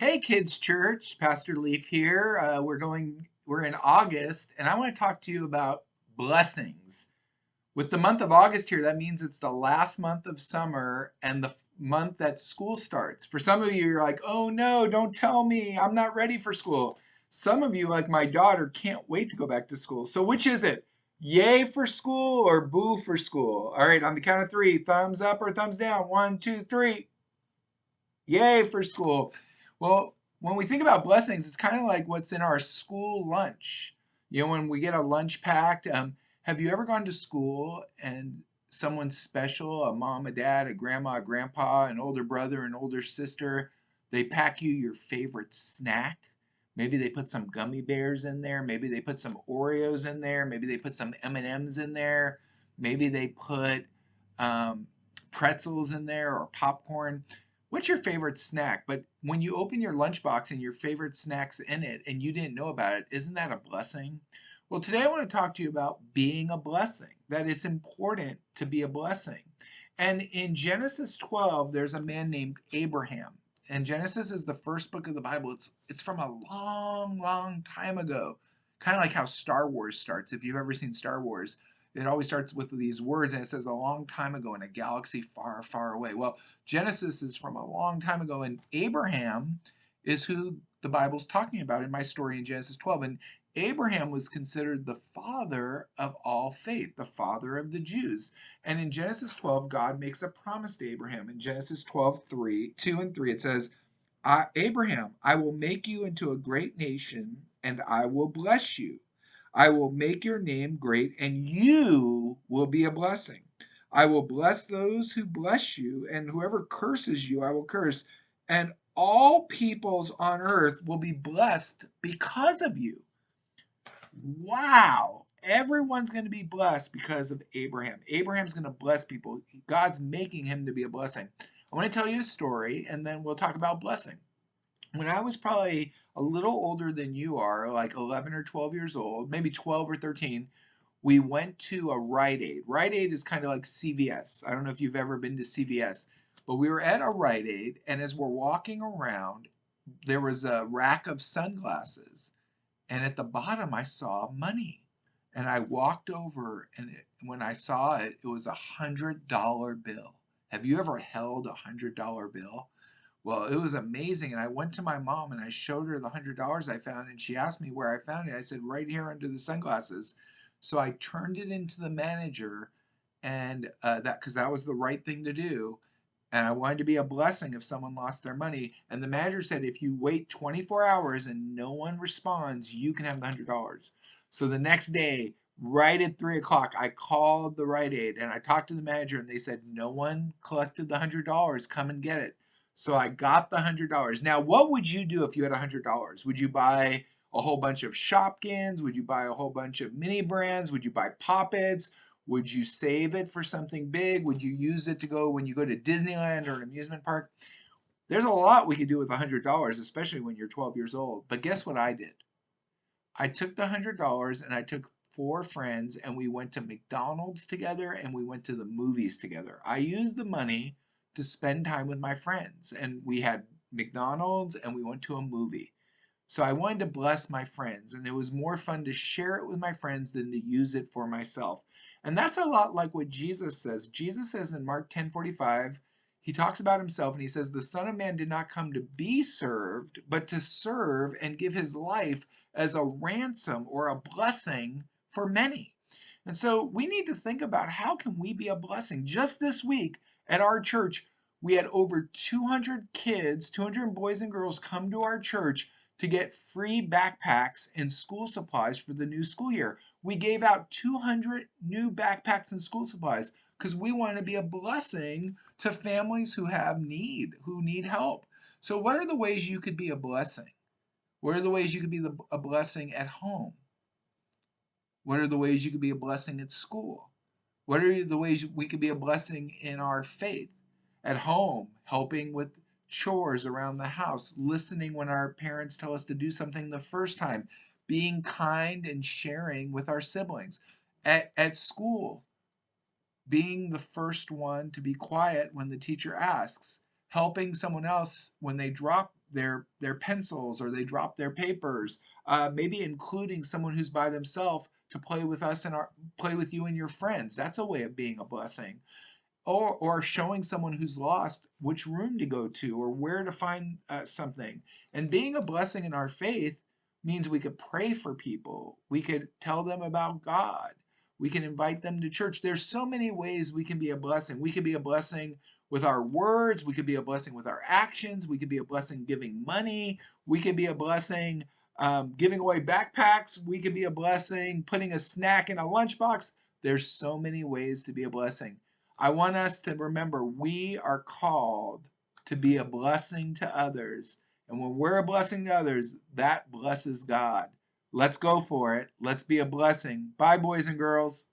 Hey Kids Church, Pastor Leaf here. We're in August, and I want to talk to you about blessings. With the month of August here, that means it's the last month of summer and the month that school starts. For some of you, you're like, oh no, don't tell me, I'm not ready for school. Some of you, like my daughter, can't wait to go back to school. So which is it? Yay for school or boo for school? All right, on the count of three, thumbs up or thumbs down. One, two, three. Yay for school. Well, when we think about blessings, it's kind of like what's in our school lunch. You know, when we get a lunch packed, have you ever gone to school and someone special, a mom, a dad, a grandma, a grandpa, an older brother, an older sister, they pack you your favorite snack? Maybe they put some gummy bears in there. Maybe they put some Oreos in there. Maybe they put some M&Ms in there. Maybe they put um, pretzels in there or popcorn. What's your favorite snack? But when you open your lunchbox and your favorite snack's in it and you didn't know about it, isn't that a blessing? Well, today I want to talk to you about being a blessing, that it's important to be a blessing. And in Genesis 12, there's a man named Abraham. And Genesis is the first book of the Bible. It's from a long, long time ago. Kind of like how Star Wars starts. If you've ever seen Star Wars, it always starts with these words and it says a long time ago in a galaxy far, far away. Well, Genesis is from a long time ago, and Abraham is who the Bible's talking about in my story in Genesis 12. And Abraham was considered the father of all faith, the father of the Jews. And in Genesis 12, God makes a promise to Abraham. In Genesis 12, 2 and 3, it says, Abraham, I will make you into a great nation, and I will bless you. I will make your name great, and you will be a blessing. I will bless those who bless you, and whoever curses you, I will curse. And all peoples on earth will be blessed because of you. Wow. Everyone's going to be blessed because of Abraham. Abraham's going to bless people. God's making him to be a blessing. I want to tell you a story, and then we'll talk about blessing. When I was probably a little older than you are, like 11 or 12 years old, maybe 12 or 13, we went to a Rite Aid. Rite Aid is kind of like CVS. I don't know if you've ever been to CVS, but we were at a Rite Aid, and as we're walking around, there was a rack of sunglasses, and at the bottom I saw money. And I walked over, and when I saw it, it was $100 bill. Have you ever held $100 bill? Well, it was amazing. And I went to my mom and I showed her the $100 I found, and she asked me where I found it. I said, right here under the sunglasses. So I turned it into the manager, and that because that was the right thing to do. And I wanted to be a blessing if someone lost their money. And the manager said, if you wait 24 hours and no one responds, you can have the $100. So the next day, right at 3 o'clock, I called the Rite Aid and I talked to the manager, and they said, no one collected the $100. Come and get it. So I got the $100. Now, what would you do if you had $100? Would you buy a whole bunch of Shopkins? Would you buy a whole bunch of mini brands? Would you buy Poppets? Would you save it for something big? Would you use it to go when you go to Disneyland or an amusement park? There's a lot we could do with $100, especially when you're 12 years old. But guess what I did? I took the $100 and I took four friends and we went to McDonald's together and we went to the movies together. I used the money to spend time with my friends, and we had McDonald's and we went to a movie. So I wanted to bless my friends, and it was more fun to share it with my friends than to use it for myself. And that's a lot like what Jesus says. Jesus says in Mark 10:45, he talks about himself and he says, the Son of Man did not come to be served, but to serve and give his life as a ransom or a blessing for many. And so we need to think about how can we be a blessing. Just this week at our church, we had over 200 kids, 200 boys and girls come to our church to get free backpacks and school supplies for the new school year. We gave out 200 new backpacks and school supplies because we want to be a blessing to families who have need, who need help. So, what are the ways you could be a blessing? What are the ways you could be a blessing at home? What are the ways you could be a blessing at school? What are the ways we could be a blessing in our faith? At home, helping with chores around the house, listening when our parents tell us to do something the first time, being kind and sharing with our siblings. At school, being the first one to be quiet when the teacher asks, helping someone else when they drop their pencils or they drop their papers, maybe including someone who's by themselves to play with us and play with you and your friends. That's a way of being a blessing. Or showing someone who's lost which room to go to or where to find something. And being a blessing in our faith means we could pray for people. We could tell them about God. We can invite them to church. There's so many ways we can be a blessing. We could be a blessing with our words. We could be a blessing with our actions. We could be a blessing giving money. We could be a blessing giving away backpacks. We could be a blessing putting a snack in a lunchbox. There's so many ways to be a blessing. I want us to remember we are called to be a blessing to others. And when we're a blessing to others, that blesses God. Let's go for it. Let's be a blessing. Bye, boys and girls.